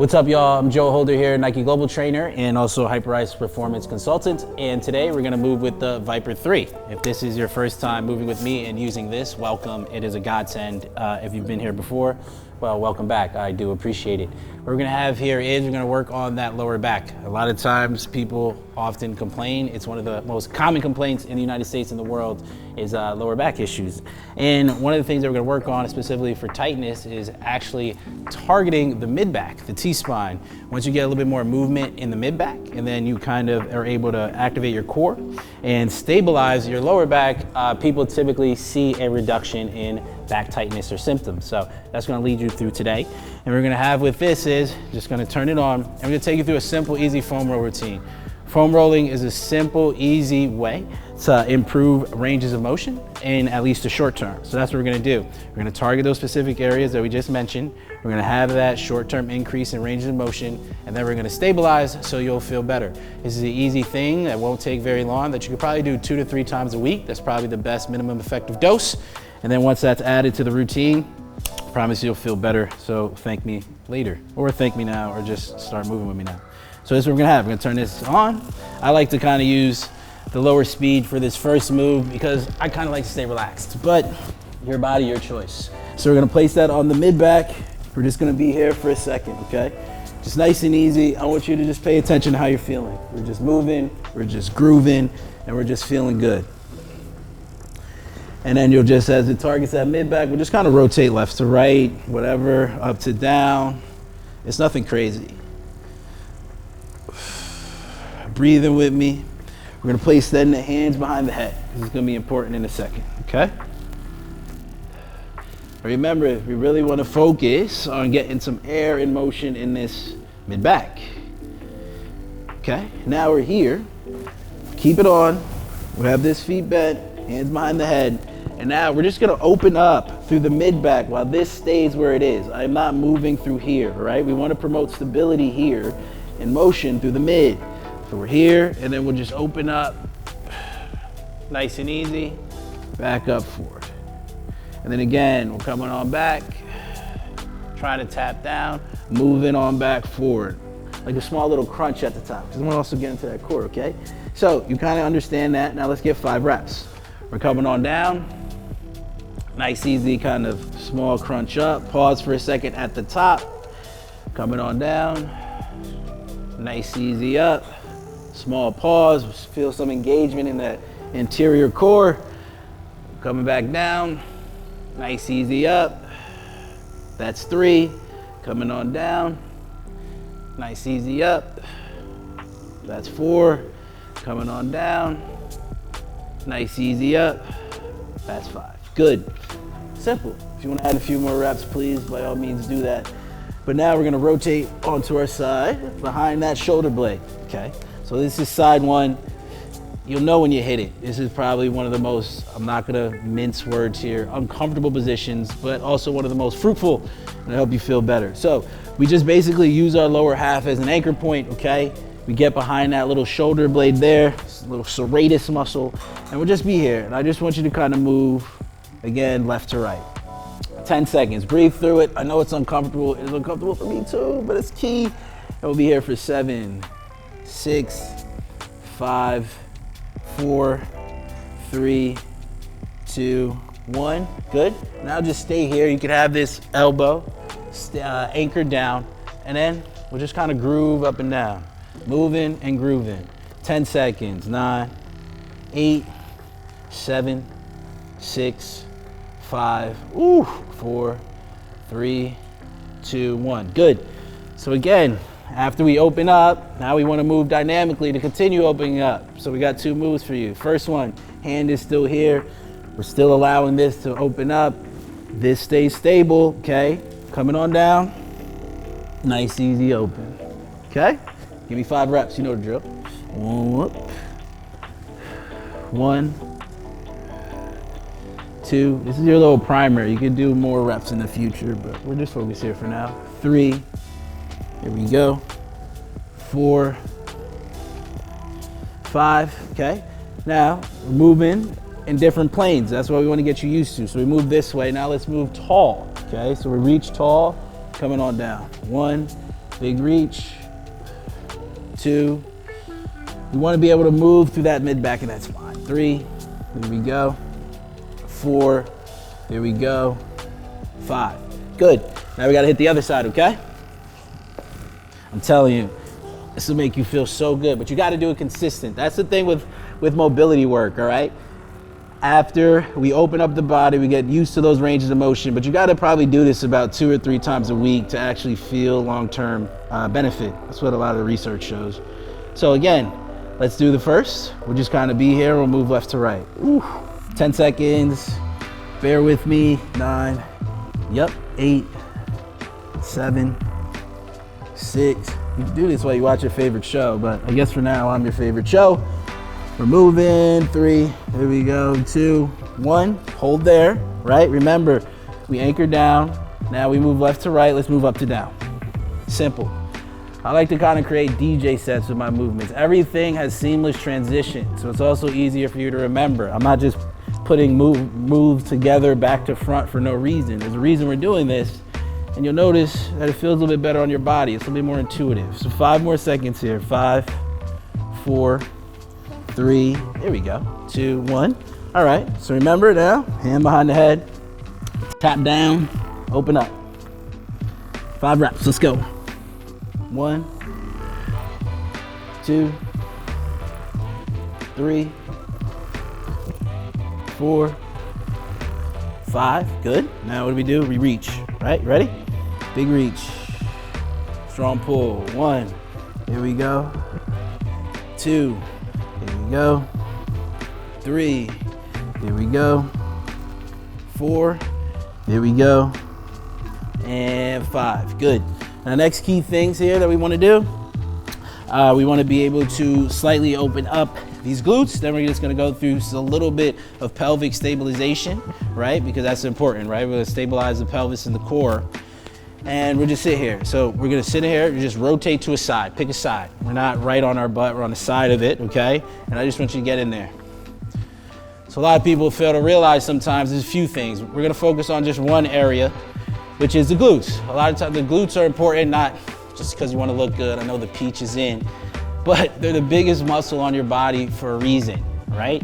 What's up, y'all? I'm Joe Holder here, Nike Global Trainer and also Hyperized Performance Consultant. And today we're gonna move with the Vyper 3. If this is your first time moving with me and using this, welcome. It is a godsend. If you've been here before, well, welcome back. I do appreciate it. What we're gonna have here is we're gonna work on that lower back. A lot of times people often complain. It's one of the most common complaints in the United States and the world is lower back issues. And one of the things that we're gonna work on specifically for tightness is actually targeting the mid-back, the T-spine. Once you get a little bit more movement in the mid-back, and then you kind of are able to activate your core and stabilize your lower back, people typically see a reduction in back tightness or symptoms. So that's gonna lead you through today. And we're gonna have with this is, just gonna turn it on, and we're gonna take you through a simple, easy foam roll routine. Foam rolling is a simple, easy way to improve ranges of motion in at least the short term. So that's what we're gonna do. We're gonna target those specific areas that we just mentioned. We're gonna have that short-term increase in ranges of motion, and then we're gonna stabilize so you'll feel better. This is an easy thing that won't take very long, that you could probably do 2 to 3 times a week. That's probably the best minimum effective dose. And then once that's added to the routine, I promise you'll feel better. So thank me later, or thank me now, or just start moving with me now. So this is what we're gonna have. We're gonna turn this on. I like to kind of use the lower speed for this first move because I kind of like to stay relaxed, but your body, your choice. So we're gonna place that on the mid back. We're just gonna be here for a second, okay? Just nice and easy. I want you to just pay attention to how you're feeling. We're just moving, we're just grooving, and we're just feeling good. And then you'll just, as it targets that mid back, we'll just kind of rotate left to right, whatever, up to down. It's nothing crazy. Breathing with me. We're gonna place then the hands behind the head. This is gonna be important in a second, okay? Remember, we really wanna focus on getting some air in motion in this mid back. Okay, now we're here. Keep it on. We have this feet bent, hands behind the head. And now we're just gonna open up through the mid back while this stays where it is. I'm not moving through here, right? We wanna promote stability here and motion through the mid. So we're here, and then we'll just open up, nice and easy, back up forward. And then again, we're coming on back, trying to tap down, moving on back forward. Like a small little crunch at the top, because I want to also get into that core, okay? So you kind of understand that. Now let's get 5 reps. We're coming on down, nice, easy, kind of small crunch up. Pause for a second at the top, coming on down, nice, easy up. Small pause, feel some engagement in that interior core. Coming back down, nice, easy up. That's 3. Coming on down, nice, easy up. That's 4. Coming on down, nice, easy up. That's 5. Good. Simple. If you want to add a few more reps, please, by all means, do that. But now we're going to rotate onto our side behind that shoulder blade, okay? So this is side 1. You'll know when you hit it. This is probably one of the most, I'm not gonna mince words here, uncomfortable positions, but also one of the most fruitful to help you feel better. So we just basically use our lower half as an anchor point, okay? We get behind that little shoulder blade there, little serratus muscle, and we'll just be here. And I just want you to kind of move, again, left to right. 10 seconds, breathe through it. I know it's uncomfortable. It's uncomfortable for me too, but it's key. And we'll be here for 7, 6, 5, 4, 3, 2, 1. Good. Now just stay here. You can have this elbow anchored down, and then we'll just kind of groove up and down, moving and grooving. 10 seconds. 9, 8, 7, 6, 5, 4, 3, 2, 1. Good. So again, after we open up, now we want to move dynamically to continue opening up. So we got 2 moves for you. First one, hand is still here. We're still allowing this to open up. This stays stable, okay? Coming on down. Nice, easy open. Okay? Give me 5 reps, you know the drill. 1, 2. This is your little primer. You can do more reps in the future, but we're just focused here for now. 3. Here we go. 4, 5, okay? Now, we're moving in different planes. That's what we want to get you used to. So we move this way. Now let's move tall, okay? So we reach tall, coming on down. 1, Big reach. 2. You want to be able to move through that mid-back of that spine. 3. There we go. 4. There we go. 5. Good. Now we got to hit the other side, okay? I'm telling you, this will make you feel so good, but you got to do it consistent. That's the thing with mobility work, all right? After we open up the body, we get used to those ranges of motion, but you got to probably do this about 2 or 3 times a week to actually feel long-term benefit. That's what a lot of the research shows. So again, let's do the first. We'll just kind of be here. We'll move left to right. Ooh, 10 seconds. Bear with me. 9. Yep. 8. 7. 6. You can do this while you watch your favorite show, but I guess for now, I'm your favorite show. We're moving. 3. There we go. 2. 1. Hold there, right? Remember, we anchor down. Now we move left to right. Let's move up to down. Simple. I like to kind of create DJ sets with my movements. Everything has seamless transition, so it's also easier for you to remember. I'm not just putting moves together back to front for no reason. There's a reason we're doing this, and you'll notice that it feels a little bit better on your body. It's a little bit more intuitive. So 5 more seconds here. 5, 4, 3, there we go. 2, 1. All right, so remember now, hand behind the head, tap down, open up. 5 reps, let's go. 1, 2, 3, 4, 5. Good. Now what do we do? We reach, right? Ready? Big reach. Strong pull. 1. Here we go. 2. Here we go. 3. Here we go. 4. Here we go. And 5. Good. Now, next key things here that we want to do, we want to be able to slightly open up these glutes. Then we're just going to go through a little bit of pelvic stabilization, right? Because that's important, right? We're going to stabilize the pelvis and the core. And we'll just sit here. So we're going to sit here, just rotate to a side, pick a side. We're not right on our butt, we're on the side of it, okay? And I just want you to get in there. So a lot of people fail to realize sometimes there's a few things. We're going to focus on just one area, which is the glutes. A lot of times the glutes are important, not just because you want to look good. I know the peach is in, but they're the biggest muscle on your body for a reason, right?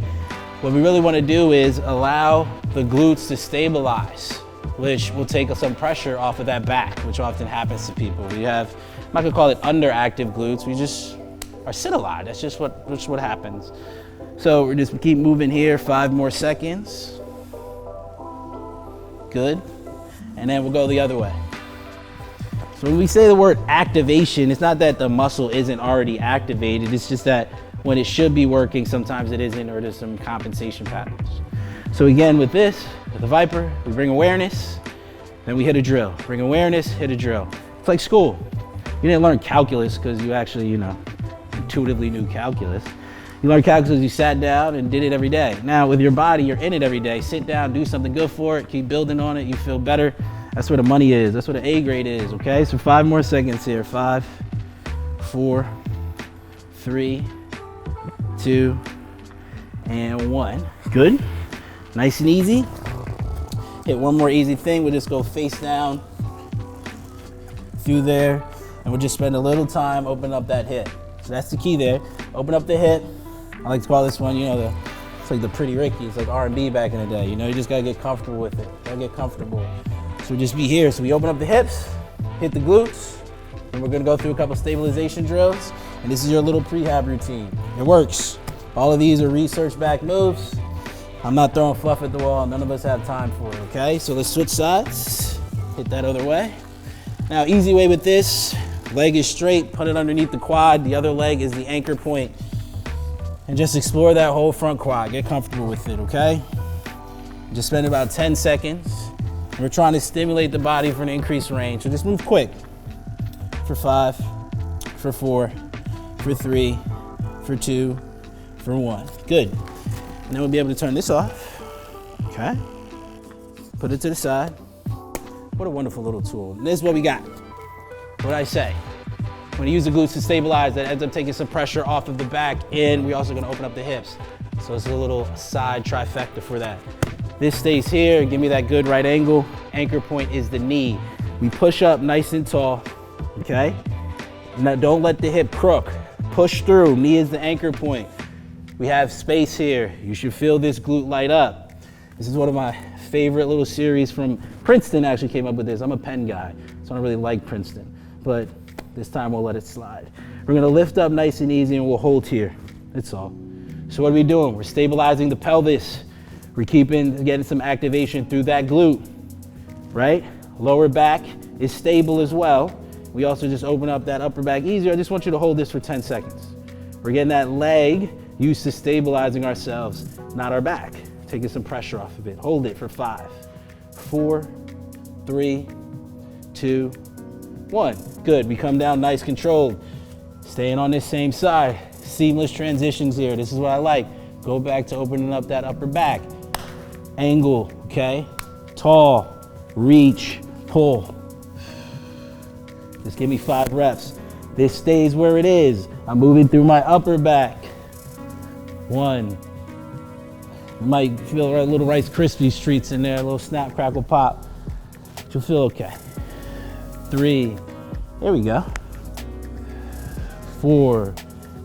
What we really want to do is allow the glutes to stabilize, which will take some pressure off of that back, which often happens to people. We have, I'm not gonna call it underactive glutes, we just are sit a lot. That's just what happens. So we're just keep moving here, 5 more seconds. Good. And then we'll go the other way. So when we say the word activation, it's not that the muscle isn't already activated, it's just that when it should be working, sometimes it isn't, or there's some compensation patterns. So again, with this, with the Vyper, we bring awareness, then we hit a drill. Bring awareness, hit a drill. It's like school. You didn't learn calculus because you actually, intuitively knew calculus. You learned calculus because you sat down and did it every day. Now with your body, you're in it every day. Sit down, do something good for it, keep building on it, you feel better. That's where the money is. That's where the A grade is, okay? So 5 more seconds here. 5, 4, 3, 2, and 1. Good. Nice and easy. Hit one more easy thing. We'll just go face down through there, and we'll just spend a little time opening up that hip. So that's the key there. Open up the hip. I like to call this one, it's like the Pretty Ricky. It's like R&B back in the day. You just gotta get comfortable with it. Gotta get comfortable. So we'll just be here. So we open up the hips, hit the glutes, and we're gonna go through a couple stabilization drills. And this is your little prehab routine. It works. All of these are research-backed moves. I'm not throwing fluff at the wall. None of us have time for it, okay? So let's switch sides. Hit that other way. Now, easy way with this, leg is straight, put it underneath the quad. The other leg is the anchor point. And just explore that whole front quad. Get comfortable with it, okay? Just spend about 10 seconds. We're trying to stimulate the body for an increased range. So just move quick. For 5, for 4, for 3, for 2, for 1. Good. And then we'll be able to turn this off. Okay. Put it to the side. What a wonderful little tool. And this is what we got. What I say. When you use the glutes to stabilize, that ends up taking some pressure off of the back, and we're also gonna open up the hips. So it's a little side trifecta for that. This stays here, give me that good right angle. Anchor point is the knee. We push up nice and tall, okay? Now don't let the hip crook. Push through, knee is the anchor point. We have space here. You should feel this glute light up. This is one of my favorite little series from Princeton actually came up with this. I'm a Penn guy, so I don't really like Princeton, but this time we'll let it slide. We're gonna lift up nice and easy and we'll hold here, that's all. So what are we doing? We're stabilizing the pelvis. We're getting some activation through that glute, right? Lower back is stable as well. We also just open up that upper back easier. I just want you to hold this for 10 seconds. We're getting that leg used to stabilizing ourselves, not our back. Taking some pressure off of it. Hold it for 5, 4, 3, 2, 1. Good, we come down nice controlled. Staying on this same side. Seamless transitions here. This is what I like. Go back to opening up that upper back. Angle, okay? Tall, reach, pull. Just give me 5 reps. This stays where it is. I'm moving through my upper back. 1. You might feel a little Rice Krispies treats in there, a little snap, crackle, pop. But you'll feel okay. 3, there we go. 4,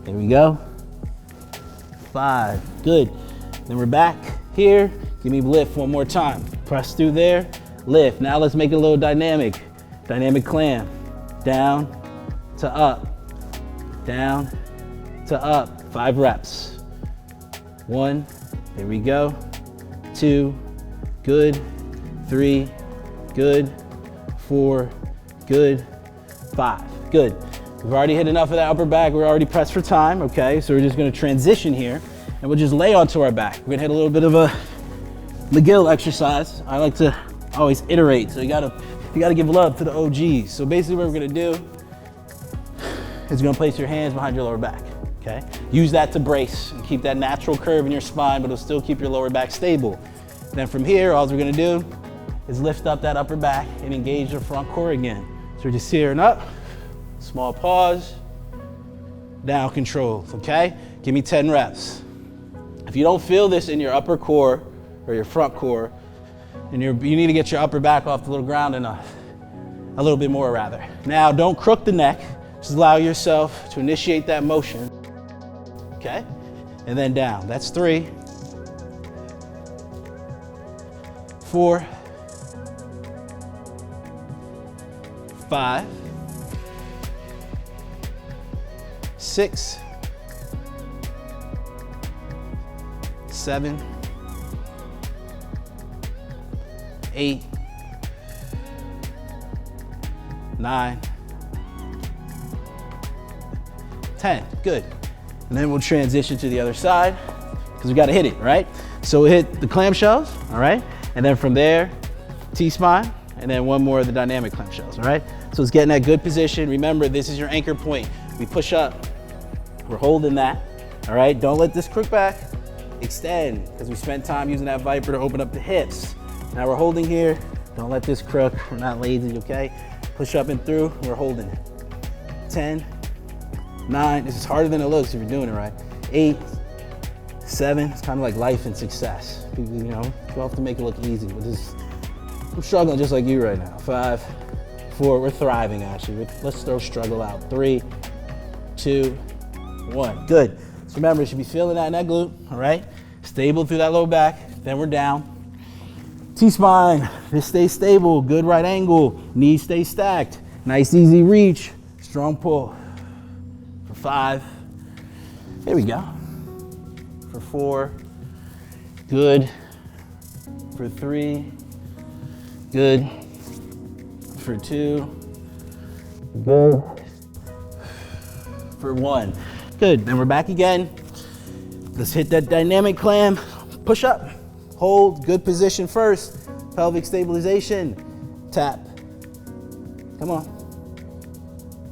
there we go. 5, good. Then we're back here. Give me lift one more time. Press through there, lift. Now let's make it a little dynamic. Dynamic clam. Down to up, down to up. 5 reps. 1, there we go. 2, good. 3, good. 4, good. 5, good. We've already hit enough of that upper back. We're already pressed for time, okay? So we're just gonna transition here and we'll just lay onto our back. We're gonna hit a little bit of a McGill exercise. I like to always iterate, so you gotta give love to the OGs. So basically what we're gonna do is you're gonna place your hands behind your lower back, okay? Use that to brace and keep that natural curve in your spine, but it'll still keep your lower back stable. Then from here, all we're gonna do is lift up that upper back and engage your front core again. So we're just here and up, small pause, down controlled, okay? Give me 10 reps. If you don't feel this in your upper core or your front core, and you need to get your upper back off the little ground enough, a little bit more rather. Now, don't crook the neck, just allow yourself to initiate that motion, okay? And then down, that's 3, 4, 5, 6, 7, 8, 9, 10, good. And then we'll transition to the other side because we got to hit it, right? So we hit the clamshells, all right? And then from there, T-spine, and then one more of the dynamic clamshells, all right? So it's getting that good position. Remember, this is your anchor point. We push up, we're holding that, all right? Don't let this crook back, extend, because we spent time using that Vyper to open up the hips. Now we're holding here. Don't let this crook. We're not lazy, okay? Push up and through. We're holding it. 10, 9. This is harder than it looks if you're doing it right. 8, 7. It's kind of like life and success. People, you know, you have to make it look easy. But I'm struggling just like you right now. 5, 4. We're thriving actually. Let's throw struggle out. 3, 2, 1. Good. So remember, you should be feeling that in that glute. All right. Stable through that low back. Then we're down. T-spine, this stays stable, good right angle, knees stay stacked, nice easy reach, strong pull. For 5, there we go. For 4, good. For 3, good. For 2, good. For 1, good. Then we're back again. Let's hit that dynamic clam, push up. Hold, good position first. Pelvic stabilization. Tap. Come on.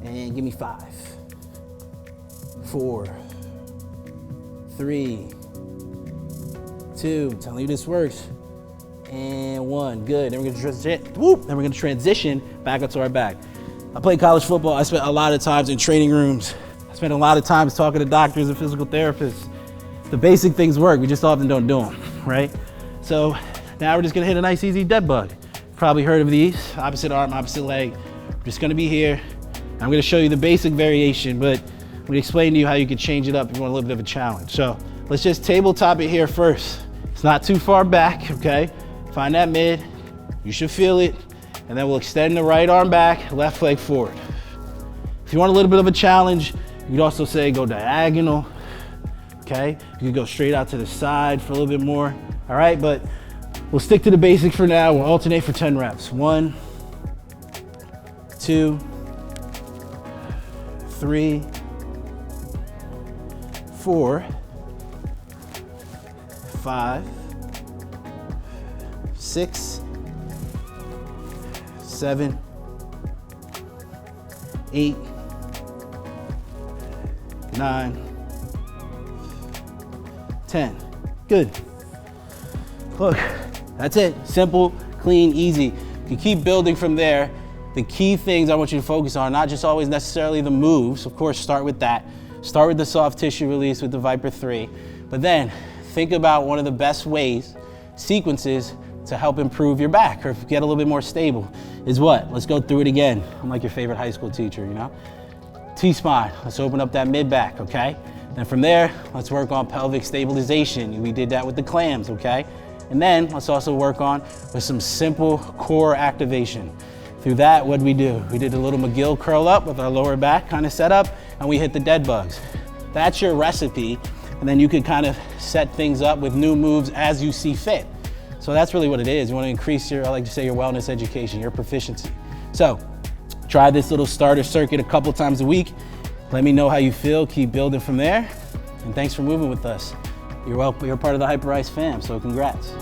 And give me 5, 4, 3, 2. I'm telling you this works. And 1. Good. Then we're gonna transition back up to our back. I played college football. I spent a lot of times in training rooms. I spent a lot of times talking to doctors and physical therapists. The basic things work. We just often don't do them, right? So now we're just gonna hit a nice easy dead bug. Probably heard of these, opposite arm, opposite leg. We're just gonna be here, I'm gonna show you the basic variation, but I'm gonna explain to you how you can change it up if you want a little bit of a challenge. So let's just tabletop it here first. It's not too far back, okay? Find that mid, you should feel it, and then we'll extend the right arm back, left leg forward. If you want a little bit of a challenge, you could also say go diagonal, okay? You could go straight out to the side for a little bit more, all right? But we'll stick to the basic for now. We'll alternate for 10 reps. 1, 2, 3, 4, 5, 6, 7, 8, 9, 10. Good. Look, that's it. Simple, clean, easy. You can keep building from there. The key things I want you to focus on, not just always necessarily the moves. Of course, start with that. Start with the soft tissue release with the Vyper 3. But then think about one of the best ways, sequences, to help improve your back or get a little bit more stable is what? Let's go through it again. I'm like your favorite high school teacher, you know? T-spine, let's open up that mid-back, okay? Then from there, let's work on pelvic stabilization. We did that with the clams, okay? And then let's also work on with some simple core activation. Through that, what did we do? We did a little McGill curl up with our lower back kind of set up, and we hit the dead bugs. That's your recipe, and then you could kind of set things up with new moves as you see fit. So that's really what it is. You want to increase your, I like to say, your wellness education, your proficiency. So try this little starter circuit a couple times a week. Let me know how you feel. Keep building from there. And thanks for moving with us. You're welcome. You're part of the Hyper Ice fam, so congrats.